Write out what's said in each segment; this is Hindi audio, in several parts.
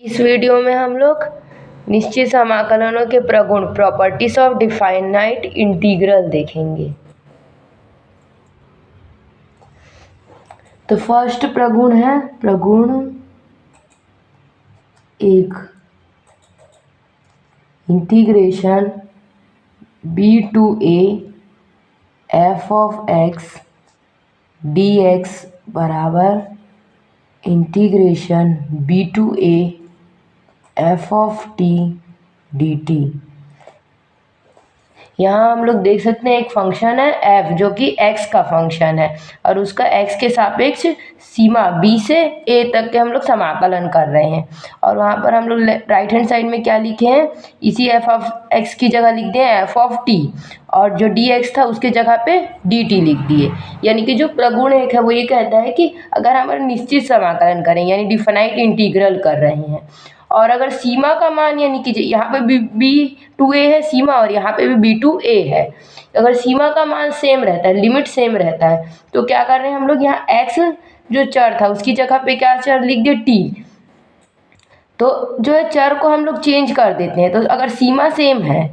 इस वीडियो में हम लोग निश्चित समाकलनों के प्रगुण प्रॉपर्टीज ऑफ डिफाइनाइट इंटीग्रल देखेंगे। तो फर्स्ट प्रगुण है प्रगुण 1, integration b to a f of x dx बराबर integration b to a f of t dt। यहाँ हम लोग देख सकते हैं एक फंक्शन है f जो कि x का फंक्शन है और उसका x के सापेक्ष सीमा b से a तक के हम लोग समाकलन कर रहे हैं। और वहाँ पर हम लोग राइट हैंड साइड में क्या लिखे हैं, इसी f ऑफ x की जगह लिख दिए f ऑफ t और जो dx था उसके जगह पे dt लिख दिए। यानी कि जो प्रगुण एक है वो ये कहता है कि अगर हम निश्चित समाकलन करें यानी डिफाइनाइट इंटीग्रल कर रहे हैं और अगर सीमा का मान यानी कि यहाँ पे भी b टू a है सीमा और यहाँ पे भी b टू a है, अगर सीमा का मान सेम रहता है, लिमिट सेम रहता है, तो क्या कर रहे हैं हम लोग यहाँ x जो चर था उसकी जगह पे क्या चर लिख दिए t। तो जो है चर को हम लोग चेंज कर देते हैं। तो अगर सीमा सेम है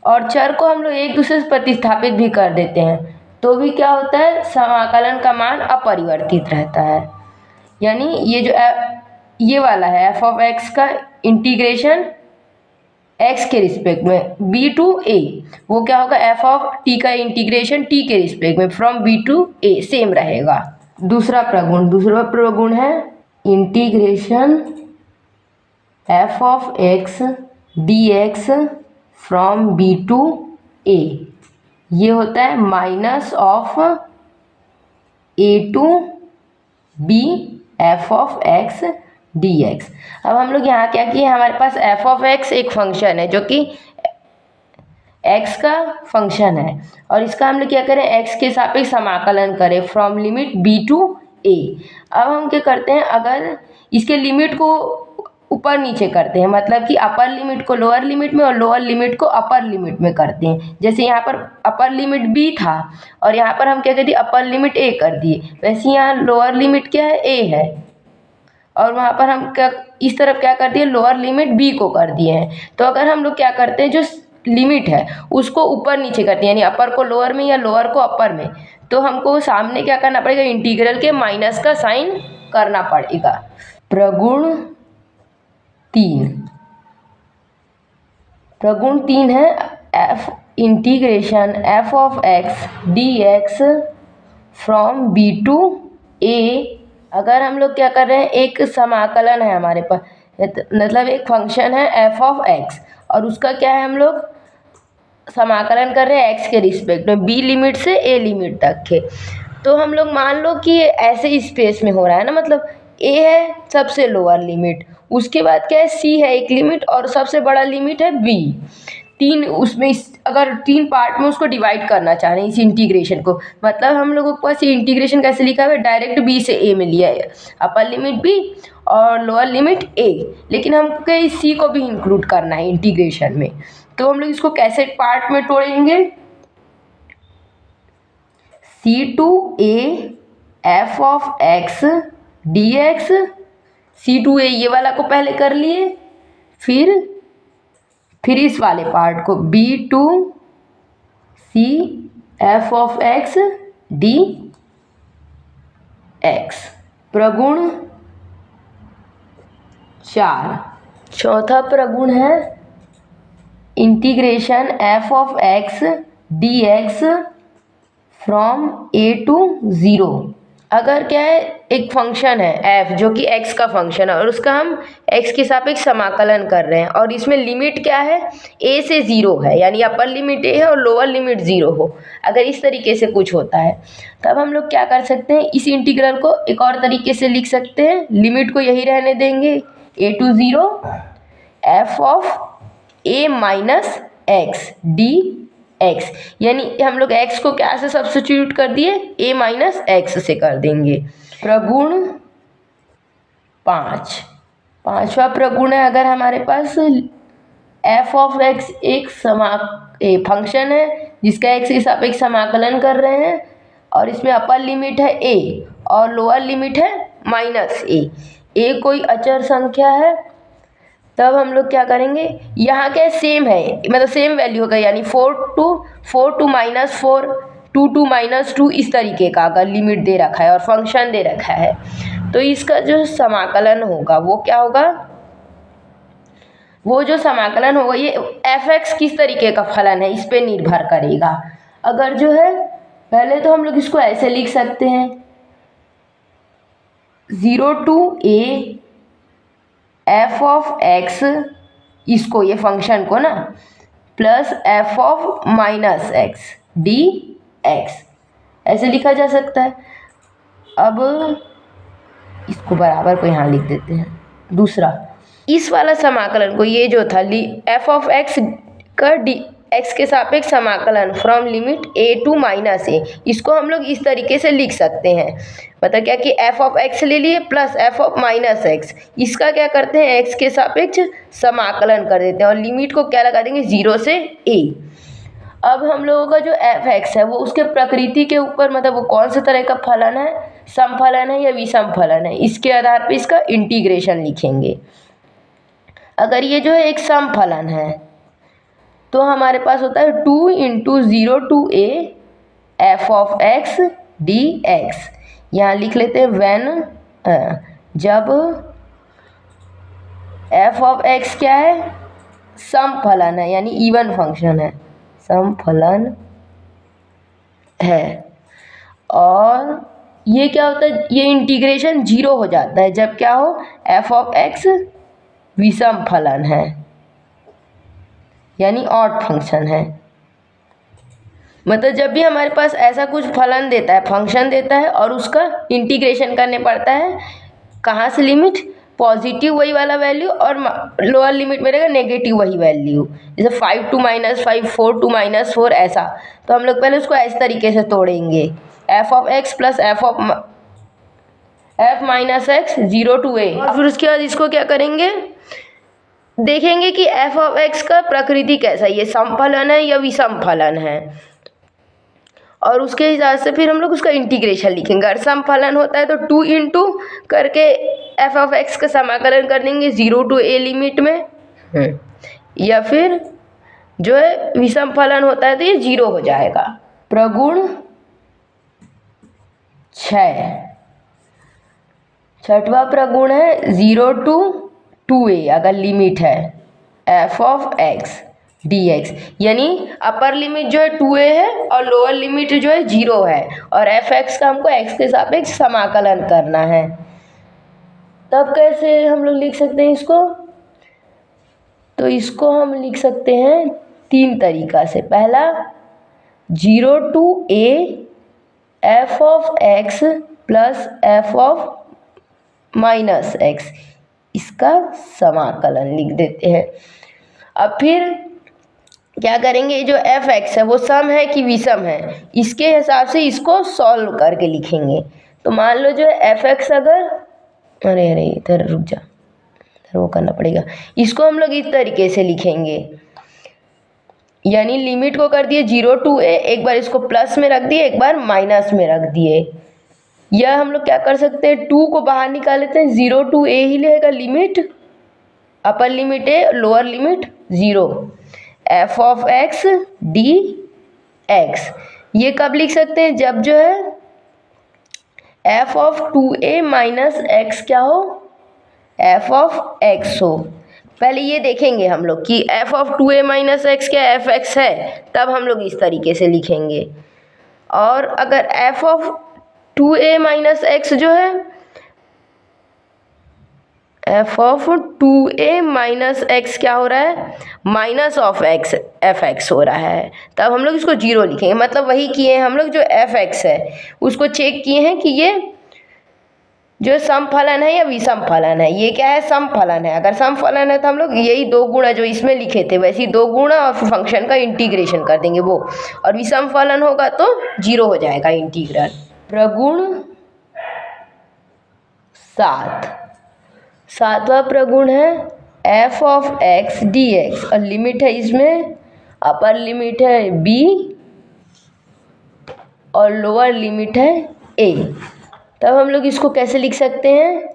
और चर को हम लोग एक दूसरे से प्रतिस्थापित भी कर देते हैं तो भी क्या होता है, समाकलन का मान अपरिवर्तित रहता है। यानी ये जो ये वाला है f ऑफ x का इंटीग्रेशन x के रिस्पेक्ट में b टू a, वो क्या होगा f ऑफ t का इंटीग्रेशन t के रिस्पेक्ट में from b to a same रहेगा। दूसरा प्रगुण है integration f of x dx from b to a, ये होता है minus of a to b f of x dx। अब हम लोग यहाँ क्या किए, हमारे पास f ऑफ x एक फंक्शन है जो कि x का फंक्शन है और इसका हम लोग क्या करें, x के सापेक्ष समाकलन करें from limit b to a। अब हम क्या करते हैं, अगर इसके लिमिट को ऊपर नीचे करते हैं, मतलब कि अपर लिमिट को लोअर लिमिट में और लोअर लिमिट को अपर लिमिट में करते हैं। जैसे यहाँ पर अपर लिमिट b था और यहाँ पर हम क्या कर दिए, अपर लिमिट a कर दिए, वैसे यहाँ लोअर लिमिट क्या है, a है और वहाँ पर हम क्या इस तरफ क्या कर दिए, लोअर लिमिट b को कर दिए हैं। तो अगर हम लोग क्या करते हैं, जो लिमिट है उसको ऊपर नीचे करते हैं यानी अपर को लोअर में या लोअर को अपर में, तो हमको सामने क्या करना पड़ेगा, इंटीग्रल के माइनस का साइन करना पड़ेगा। प्रगुण 3 है f integration f of x dx from b to a। अगर हम लोग क्या कर रहे हैं, एक समाकलन है हमारे पास, मतलब एक फंक्शन है f ऑफ x और उसका क्या है, हम लोग समाकलन कर रहे हैं x के रिस्पेक्ट में b लिमिट से a लिमिट तक के। तो हम लोग मान लो कि ऐसे स्पेस में हो रहा है ना, मतलब a है सबसे लोअर लिमिट, उसके बाद क्या है c है एक लिमिट और सबसे बड़ा लिमिट है b। तीन उसमें अगर 3 पार्ट में उसको डिवाइड करना चाह रहे हैं इस इंटीग्रेशन को, मतलब हम लोगों के पास ये इंटीग्रेशन कैसे लिखा हुआ है, डायरेक्ट b से a में लिया है, अपर लिमिट b और लोअर लिमिट a, लेकिन हमको इस c को भी इंक्लूड करना है इंटीग्रेशन में। तो हम लोग इसको कैसे पार्ट में तोड़ेंगे, c to a f of x dx, c to a ये वाला को पहले कर लिए, फिर इस वाले पार्ट को b to c f of x dx। प्रगुण 4, चौथा प्रगुण है integration f of x dx from a to 0। अगर क्या है, एक फंक्शन है f जो कि x का फंक्शन है और उसका हम x के सापेक्ष समाकलन कर रहे हैं और इसमें लिमिट क्या है, a से 0 है, यानी अपर लिमिट a है और लोअर लिमिट 0 हो। अगर इस तरीके से कुछ होता है तब हम लोग क्या कर सकते हैं, इस इंटीग्रल को एक और तरीके से लिख सकते हैं, लिमिट को यही रहने देंगे a to 0 f of a minus x dx, यानी हम लोग x को क्या से सब्स्टिट्यूट कर दिए, a माइनस x से कर देंगे। प्रगुण 5, पांचवा प्रगुण है, अगर हमारे पास f ऑफ x एक फंक्शन है जिसका x के सापेक्ष समाकलन कर रहे हैं और इसमें अपर लिमिट है a और लोअर लिमिट है माइनस a कोई अचर संख्या है तब हम लोग क्या करेंगे, यहाँ क्या सेम है, मतलब सेम वैल्यू होगा, यानी 4 टू -4, 2 टू -2 इस तरीके का अगर लिमिट दे रखा है और फंक्शन दे रखा है, तो इसका जो समाकलन होगा वो क्या होगा, वो जो समाकलन होगा ये f(x) किस तरीके का फलन है इस पे निर्भर करेगा। अगर जो है, पहले तो हम लोग इसको ऐसे लिख सकते हैं, 0 टू a f(x), इसको, ये फंक्शन को ना, प्लस f(-x) dx, ऐसे लिखा जा सकता है। अब इसको बराबर को यहाँ लिख देते हैं। दूसरा, इस वाला समाकलन को, ये जो था f(x) का x के सापेक्ष समाकलन from limit a to -a, इसको हम लोग इस तरीके से लिख सकते हैं, मतलब क्या कि f(x) ले लिए प्लस f(-x), इसका क्या करते हैं, x के सापेक्ष समाकलन कर देते हैं और लिमिट को क्या लगा देंगे, 0 से a। अब हम लोगों का जो f(x) है वो उसके प्रकृति के ऊपर, मतलब वो कौन से तरह का फलन है, समफलन है या विषम फलन है, इसके आधार पर इसका इंटीग्रेशन लिखेंगे। अगर ये जो है एक समफलन है तो हमारे पास होता है 2 × 0 टू a f(x) dx। यहाँ लिख लेते हैं व्हेन, जब f(x) क्या है, समफलन है, यानी इवन फंक्शन है, समफलन है, और ये क्या होता है, ये इंटीग्रेशन 0 हो जाता है जब क्या हो, f(x) विषम फलन है, यानी ऑड फंक्शन है। मतलब जब भी हमारे पास ऐसा कुछ फलन देता है, फंक्शन देता है, और उसका इंटीग्रेशन करने पड़ता है, कहाँ से, लिमिट पॉजिटिव वही वाला वैल्यू और लोअर लिमिट में रहेगा नेगेटिव वही वैल्यू, जैसे 5 टू -5, 4 टू -4 ऐसा। तो हम लोग पहले उसको इस तरीके से तोड़ेंगे, f(x) plus f -x 0 to a। फिर उसके बाद इसको क्या करेंगे, देखेंगे कि f(x) का प्रकृति कैसा है, ये समफलन है या विषम फलन है, और उसके हिसाब से फिर हम लोग उसका इंटीग्रेशन लिखेंगे। अगर समफलन होता है तो 2 इंटू करके f(x) का समाकलन कर देंगे 0 टू a लिमिट में, या फिर जो है विषम फलन होता है तो ये 0 हो जाएगा। प्रगुण 6, छठवां प्रगुण है 0 टू 2a, अगर लिमिट है f(x) dx, यानी अपर लिमिट जो है 2a है और लोअर लिमिट जो है 0 है, और f(x) का हमको x के सापेक्ष समाकलन करना है। तब कैसे हम लोग लिख सकते हैं इसको, तो इसको हम लिख सकते हैं 3 तरीका से। पहला, 0 to a f(x) plus f(-x), इसका समाकलन लिख देते हैं। अब फिर क्या करेंगे, जो f(x) है वो सम है कि विषम है, इसके हिसाब से इसको सॉल्व करके लिखेंगे। तो मान लो जो f(x) अगर, अरे इधर रुक जा, इधर वो करना पड़ेगा, इसको हम लोग इस तरीके से लिखेंगे, यानी लिमिट को कर दिए 0 टू a, एक बार इसको प्लस में रख दिए, एक बार माइनस में रख दिए, या हम लोग क्या कर सकते हैं, 2 को बाहर निकाल लेते हैं, 0 टू a ही रहेगा limit, upper limit a, lower limit 0, f(x) dx। ये कब लिख सकते हैं, जब जो है f(2a - x) क्या हो, f(x) हो। पहले ये देखेंगे हम लोग कि f(2a - x) क्या f(x) है, तब हम लोग इस तरीके से लिखेंगे। और अगर f(2a - x) जो है, f(2a - x) क्या हो रहा है, -(x) f(x) हो रहा है, तब हम लोग इसको 0 लिखेंगे। मतलब वही किए हैं हम लोग, जो f(x) है उसको चेक किए हैं कि ये जो समफलन है या विषम फलन है। ये क्या है, समफलन है। अगर समफलन है तो हम लोग यही 2 गुणा जो इसमें लिखे थे वैसे ही 2 गुणा और फंक्शन का इंटीग्रेशन कर देंगे वो, और विषम फलन होगा तो 0 हो जाएगा इंटीग्रल। प्रगुण 7, सातवां प्रगुण है f(x) dx, और लिमिट है इसमें, अपर लिमिट है b और लोअर लिमिट है a। तब हम लोग इसको कैसे लिख सकते हैं,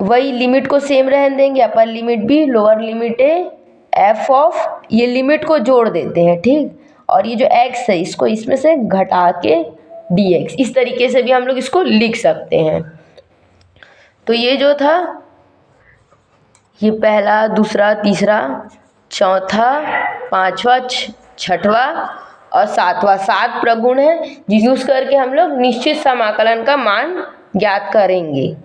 वही लिमिट को सेम रहने देंगे, अपर लिमिट भी लोअर लिमिट है एफ ऑफ, ये लिमिट को जोड़ देते हैं, ठीक। और ये जो x है इसको इसमें से घटा के dx, इस तरीके से भी हम लोग इसको लिख सकते हैं। तो ये जो था ये पहला, दूसरा, तीसरा, चौथा, पांचवा, छठवा और सातवां, 7 प्रगुण है जिस यूज करके हम लोग निश्चित समाकलन का मान ज्ञात करेंगे।